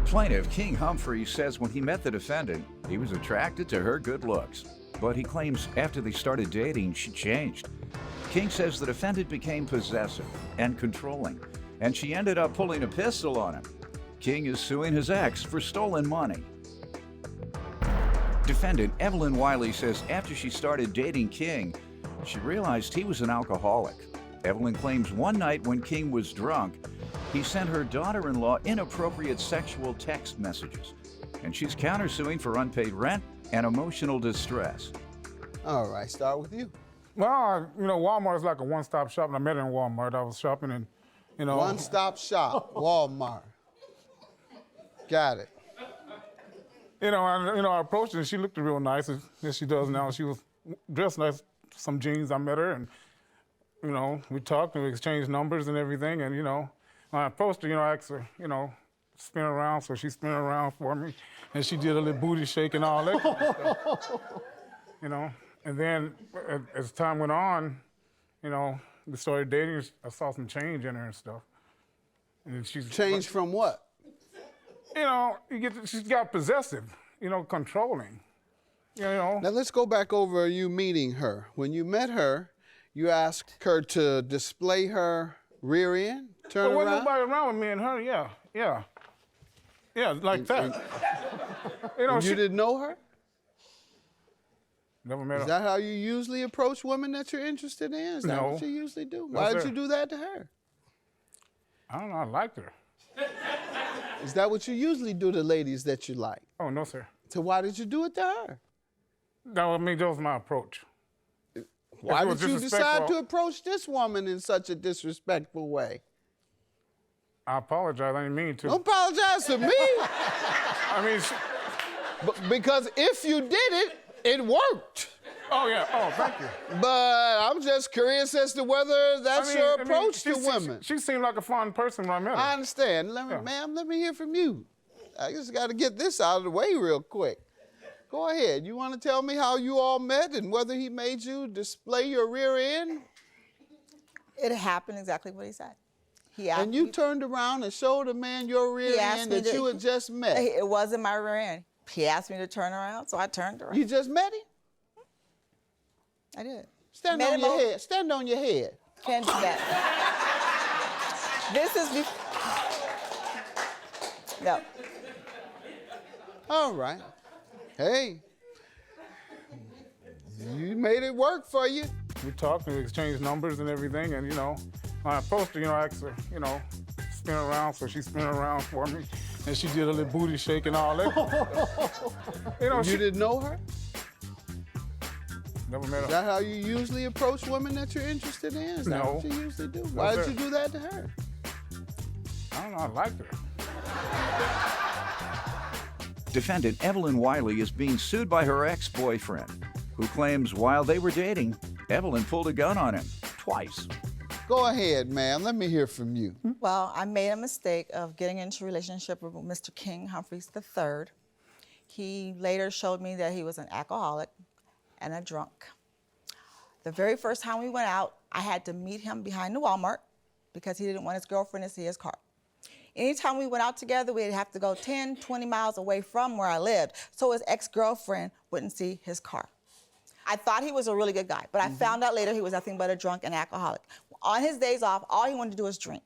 Plaintiff King Humphrey says when he met the defendant, he was attracted to her good looks. But he claims after they started dating, she changed. King says the defendant became possessive and controlling, and she ended up pulling a pistol on him. King is suing his ex for stolen money. Defendant Evelyn Wiley says after she started dating King, she realized he was an alcoholic. Evelyn claims one night when King was drunk, he sent her daughter-in-law inappropriate sexual text messages, and she's countersuing for unpaid rent and emotional distress. All right, start with you. Well, Walmart is like a one-stop shop, and I met her in Walmart. I was shopping, and One-stop shop, Walmart. Got it. I approached her, and she looked real nice, as she does now. She was dressed nice, some jeans. I met her, and we talked and we exchanged numbers and everything. And when I approached her, I asked her, spin around, so she spun around for me, and she did a little booty shake and all that kind of stuff. And then as time went on, we started dating. I saw some change in her and stuff. And she's Change from what? She's got possessive, controlling. Now let's go back over you meeting her. When you met her, you asked her to display her rear end, turn There around? wasn't nobody around with me and her, yeah. Yeah, like that. And she you didn't know her? never met Is her. that how you usually approach women that you're interested in? Is that No. what you usually do? No, Why did sir. you do that to her? I don't know, I liked her. Is that what you usually do to ladies that you like? Oh, no, sir. So why did you do it to her? No, that was my approach. Why If it was did you decide disrespectful- to approach this woman in such a disrespectful way? I apologize, I didn't mean to. Don't apologize to me. I mean, Because if you did it, it worked. thank you. But I'm just curious as to whether that's your approach to women. She seemed like a fun person when I met her. I understand. Ma'am, let me hear from you. I just got to get this out of the way real quick. Go ahead. You want to tell me how you all met and whether he made you display your rear end? It happened exactly what he said. He asked And you me- turned around and showed a man your rear He asked end me that to- you had just met. It wasn't my rear end. He asked me to turn around, so I turned around. You just met him? I did. Stand Met on him your on- head. Stand on your head. Can't do that. This is no. All right. Hey, you made it work for you. We talked and we exchanged numbers and everything, and when I approached her, I asked her, spin around, so she spun around for me, and she did a little booty shake and all that kind of stuff. You didn't know her? Never met Is her. that how you usually approach women that you're interested in? Is that No. what you usually do? Why did sir. you do that to her? I don't know, I liked her. Defendant Evelyn Wiley is being sued by her ex-boyfriend, who claims while they were dating, Evelyn pulled a gun on him twice. Go ahead, ma'am. Let me hear from you. Well, I made a mistake of getting into a relationship with Mr. King Humphreys III. He later showed me that he was an alcoholic and a drunk. The very first time we went out, I had to meet him behind the Walmart because he didn't want his girlfriend to see his car. Anytime we went out together, we'd have to go 10, 20 miles away from where I lived so his ex-girlfriend wouldn't see his car. I thought he was a really good guy, but I found out later he was nothing but a drunk and alcoholic. On his days off, all he wanted to do was drink.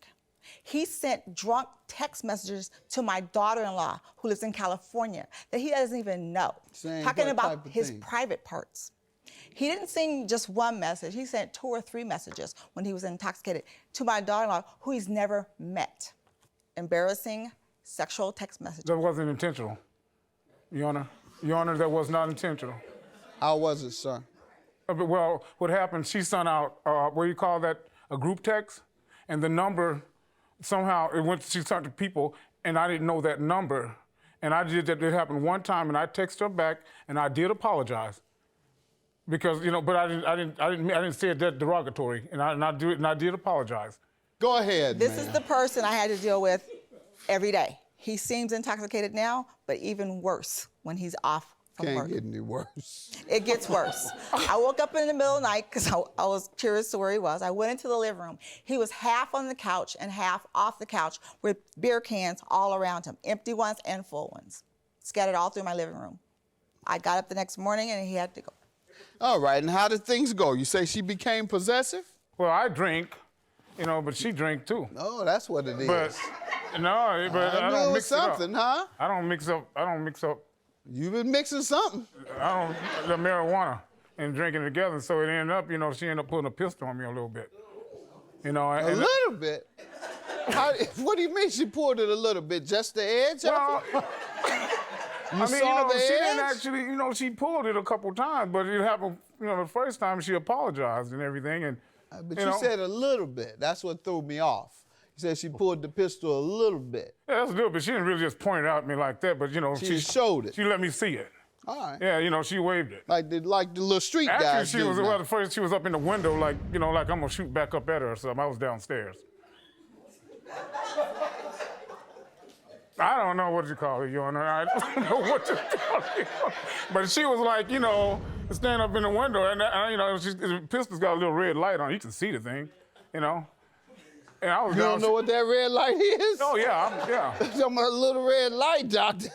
He sent drunk text messages to my daughter-in-law, who lives in California, that he doesn't even know, Saying talking what type about of his thing? private parts. He didn't send just one message. He sent 2 or 3 messages when he was intoxicated to my daughter-in-law, who he's never met. Embarrassing sexual text messages. That wasn't intentional, Your Honor. Your Honor, that was not intentional. How was it, sir? But, well, what happened, she sent out, what do you call that, a group text? And the number, somehow, she sent to people, and I didn't know that number. And I did that, it happened one time, and I texted her back, and I did apologize. Because, but I didn't say it that derogatory, and I did apologize. Go ahead, This ma'am. is the person I had to deal with every day. He seems intoxicated now, but even worse when he's off from Can't work. get any worse. It gets worse. I woke up in the middle of the night because I was curious to where he was. I went into the living room. He was half on the couch and half off the couch with beer cans all around him, empty ones and full ones, scattered all through my living room. I got up the next morning and he had to go. All right, and how did things go? You say she became possessive? Well, I drink, you know, but she drink too. Oh, that's what it is. But no, but I knew it don't was mix it up. something, huh? I don't mix up. You've been mixing something. The marijuana and drinking together. So it ended up, you know, she ended up putting a pistol on me a little bit. You know, A little bit? What do you mean she pulled it a little bit? Just the edge of it? You saw the she edge? didn't actually, you know, she pulled it a couple times, but it happened, you know, the first time she apologized and everything. And But you said a little bit. That's what threw me off. You said she pulled the pistol a little bit. Yeah, that's a little bit. She didn't really just point it out at me like that, but, you know, She showed it. She let me see it. All right. Yeah, you know, she waved it. Like the little street guys Actually, she do was, now. well, at first she was up in the window, like, you know, like I'm gonna shoot back up at her or something. I was downstairs. I don't know what you call it, Your Honor. I don't know what you call it. But she was like, you know, standing up in the window, and you know, the pistol's got a little red light on. You can see the thing, you know. And I was You don't know what that red light is? Oh yeah, yeah. Talking about a little red light, doctor.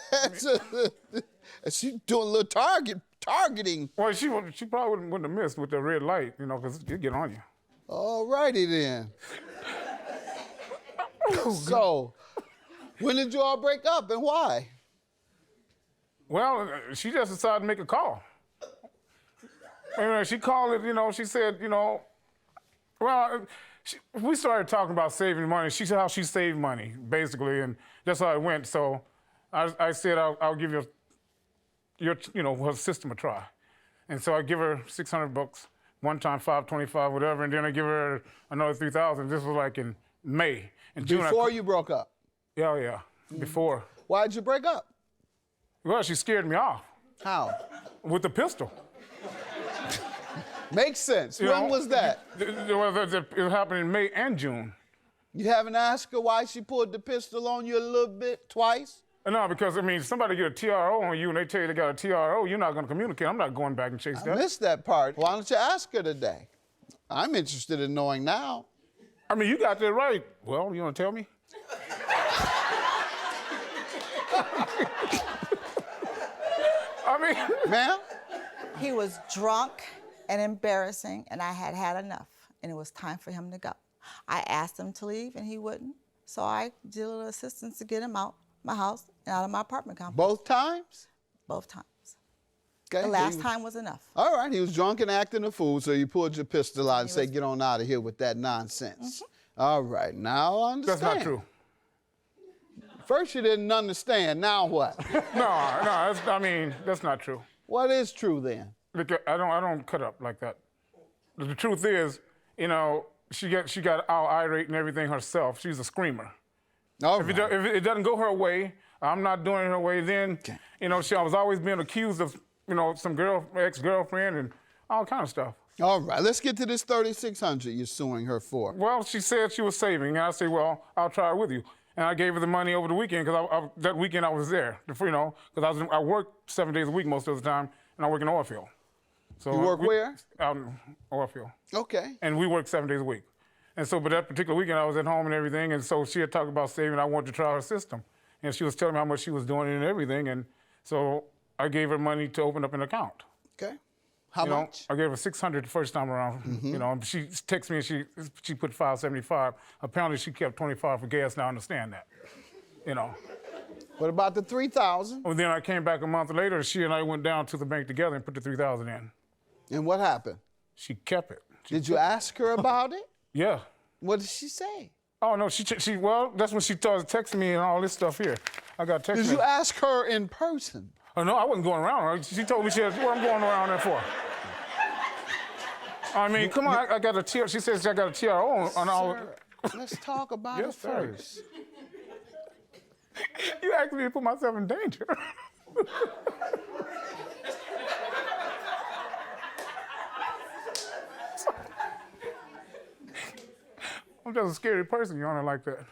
She's doing a little targeting. Well, she probably wouldn't have missed with the red light, you know, because it'd get on you. All righty then. So, when did you all break up and why? Well, she just decided to make a call. Anyway, she called it, you know, she said, you know, well, we started talking about saving money. She said how she saved money, basically, and that's how it went. So I said, I'll give her system a try. And so I give her $600, one time $525, whatever, and then I give her another $3,000. This was like in May. In June, Before you broke up? Yeah, before. Why'd you break up? Well, she scared me off How? with the pistol. Makes sense. You When know, was that? It happened in May and June. You haven't asked her why she pulled the pistol on you a little bit twice? No, because, I mean, somebody get a TRO on you and they tell you they got a TRO, you're not going to communicate. I'm not going back and chase I that. missed that part. Why don't you ask her today? I'm interested in knowing now. I mean, you got that right. Well, you want to tell me? I mean... Ma'am? He was drunk and embarrassing, and I had had enough, and it was time for him to go. I asked him to leave, and he wouldn't, so I did a little assistance to get him out my house and out of my apartment complex. Both times? Both times. Okay. The last time was enough. All right, he was drunk and acting a fool, so you pulled your pistol out and said, get on out of here with that nonsense. All right, now I understand. That's not true. First you didn't understand, now what? That's not true. What is true then? Because I don't cut up like that. The truth is, you know, she got all irate and everything herself. She's a screamer. All If right. it doesn't go her way, I'm not doing it her way, then, you know, I was always being accused of, you know, some ex-girlfriend and all kind of stuff. All right, let's get to this $3,600 you're suing her for. Well, she said she was saving, and I said, well, I'll try it with you. And I gave her the money over the weekend, because that weekend I was there, you know, because I worked 7 days a week most of the time, and I work in the oil field. So You work where? Out in oil field. Okay. And we work 7 days a week. And so, but that particular weekend I was at home and everything, and so she had talked about saving. I wanted to try her system. And she was telling me how much she was doing and everything, and so I gave her money to open up an account. Okay. How You know, much? I gave her $600 the first time around. You know, and she texted me and she put $575. Apparently she kept $25 for gas. Now I understand that. You know. What about the $3,000? Well, then I came back a month later. She and I went down to the bank together and put the $3,000 in. And what happened? She kept it. Did you ask her about it? Yeah. What did she say? Oh no, well, that's when she started texting me and all this stuff here. I got text. Did you ask her in person? Oh no, I wasn't going around. She told me what I'm going around there for. I mean, come on, I got a TRO. She says I got a TRO on all. Sir, let's talk about Yes, it sir. first. You asked me to put myself in danger. I'm just a scary person, Your Honor, like that.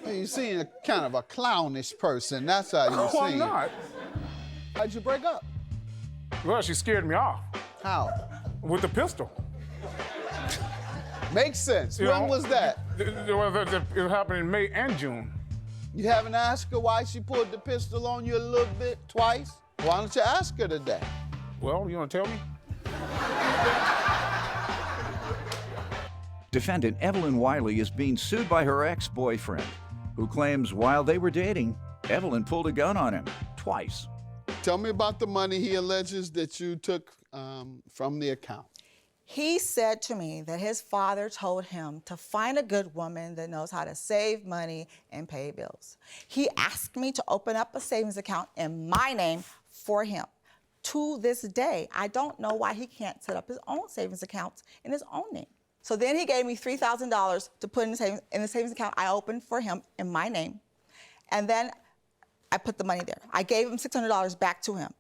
You seem kind of a clownish person. That's how you Oh, seem. I'm not. How'd you break up? Well, she scared me off How? with the pistol. Makes sense. You When know, was that? It happened in May and June. You haven't asked her why she pulled the pistol on you a little bit twice? Why don't you ask her today? Well, you want to tell me? Defendant Evelyn Wiley is being sued by her ex-boyfriend, who claims while they were dating, Evelyn pulled a gun on him twice. Tell me about the money he alleges that you took from the account. He said to me that his father told him to find a good woman that knows how to save money and pay bills. He asked me to open up a savings account in my name for him. To this day, I don't know why he can't set up his own savings accounts in his own name. So then he gave me $3,000 to put in the savings account I opened for him in my name. And then I put the money there. I gave him $600 back to him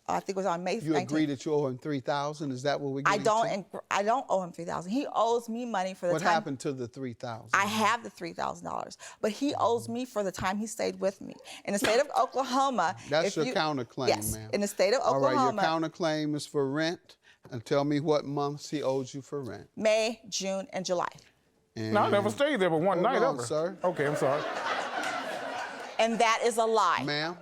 I think it was on May 19th. You agree that you owe him $3,000? Is that what we're getting I don't owe him $3,000. He owes me money for the time. What happened to the $3,000? I have the $3,000, but he owes me for the time he stayed with me. In the state of Oklahoma, That's your counterclaim, yes, ma'am. in the state of Oklahoma. All right, your counterclaim is for rent. And tell me what months he owes you for rent. May, June, and July. And No, I never stayed there but one night on, ever. sir. Okay, I'm sorry. And that is a lie. Ma'am,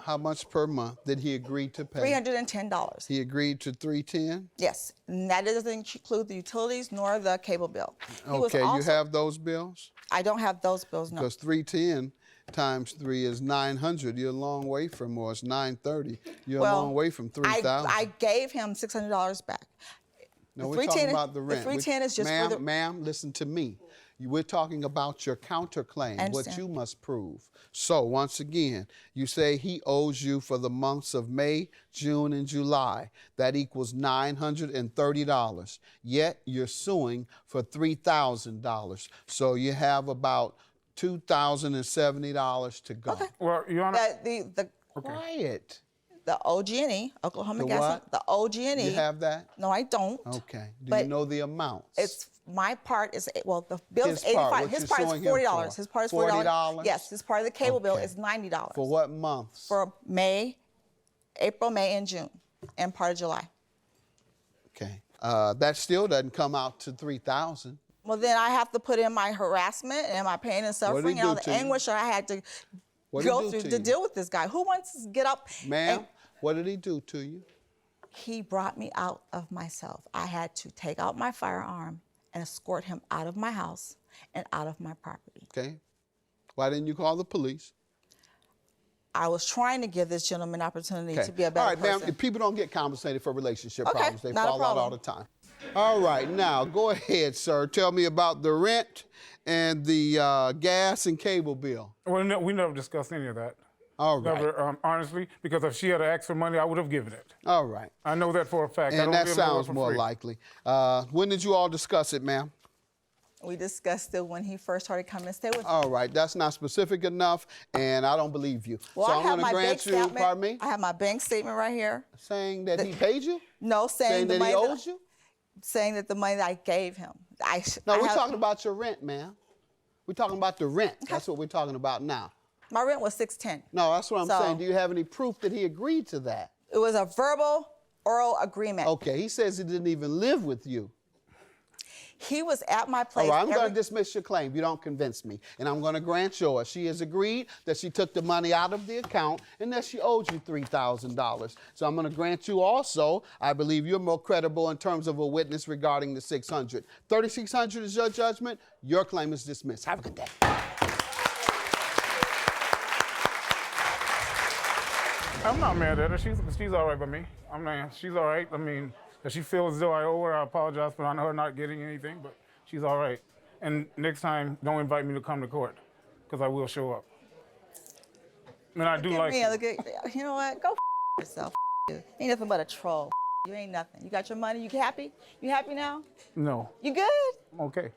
how much per month did he agree to pay? $310. He agreed to $310? Yes, and that doesn't include the utilities nor the cable bill. Okay, you have those bills? I don't have those bills, no. Because 310 times 3 is 900. You're a long way from, or it's 930. You're a long way from 3,000. I gave him $600 back. No, we're talking about the rent. The 310 is just for the... Ma'am, listen to me. We're talking about your counterclaim, what you must prove. So, once again, you say he owes you for the months of May, June, and July. That equals $930. Yet, you're suing for $3,000. So, you have about $2,070 to go. Okay. Well, Your Honor. Quiet. The OG&E, Oklahoma The Gas, what? the OG&E. You have that? No, I don't. Okay. Do you know the amounts? It's my part is, well, the bill is His part, $85. what His you're part is suing him $40. for. His part is $40? Yes, his part of the cable bill Okay. is $90. For what months? For May, April, May, and June, and part of July. Okay. That still doesn't come out to $3,000. Well, then I have to put in my harassment and my pain and suffering and all the anguish I had to go through to deal with this guy. Who wants to get up? Ma'am, what did he do to you? He brought me out of myself. I had to take out my firearm and escort him out of my house and out of my property. Okay. Why didn't you call the police? I was trying to give this gentleman an opportunity to be a better person. All right, ma'am, people don't get compensated for relationship Okay, problems. They not a fall out problem. all the time. All right, now, go ahead, sir. Tell me about the rent and the gas and cable bill. Well, no, we never discussed any of that. All right. Never, honestly, because if she had asked for money, I would have given it. All right. I know that for a fact. And that sounds more likely. When did you all discuss it, ma'am? We discussed it when he first started coming to stay with me. All right, that's not specific enough, and I don't believe you. Well, so I I'm have going to my grant bank you, statement. pardon me? I have my bank statement right here. Saying that he paid you? No, saying the that he money owes you? saying that the money that I gave him. No, we're talking about your rent, ma'am. We're talking about the rent. That's what we're talking about now. My rent was $610. No, that's what I'm So- saying. Do you have any proof that he agreed to that? It was a verbal, oral agreement. Okay, he says he didn't even live with you. He was at my place. All right, I'm going to dismiss your claim. You don't convince me. And I'm going to grant yours. She has agreed that she took the money out of the account and that she owed you $3,000. So I'm going to grant you also, I believe you're more credible in terms of a witness regarding the $600. $3,600 is your judgment. Your claim is dismissed. Have a good day. I'm not mad at her. She's all right by me. She's all right. I mean, if she feels as though I owe her, I apologize for her not getting anything, but she's all right. And next time, don't invite me to come to court, because I will show up. And I do like you. You know what? Go yourself. You. Ain't nothing but a troll. You ain't nothing. You got your money? You happy? You happy now? No. You good? Okay.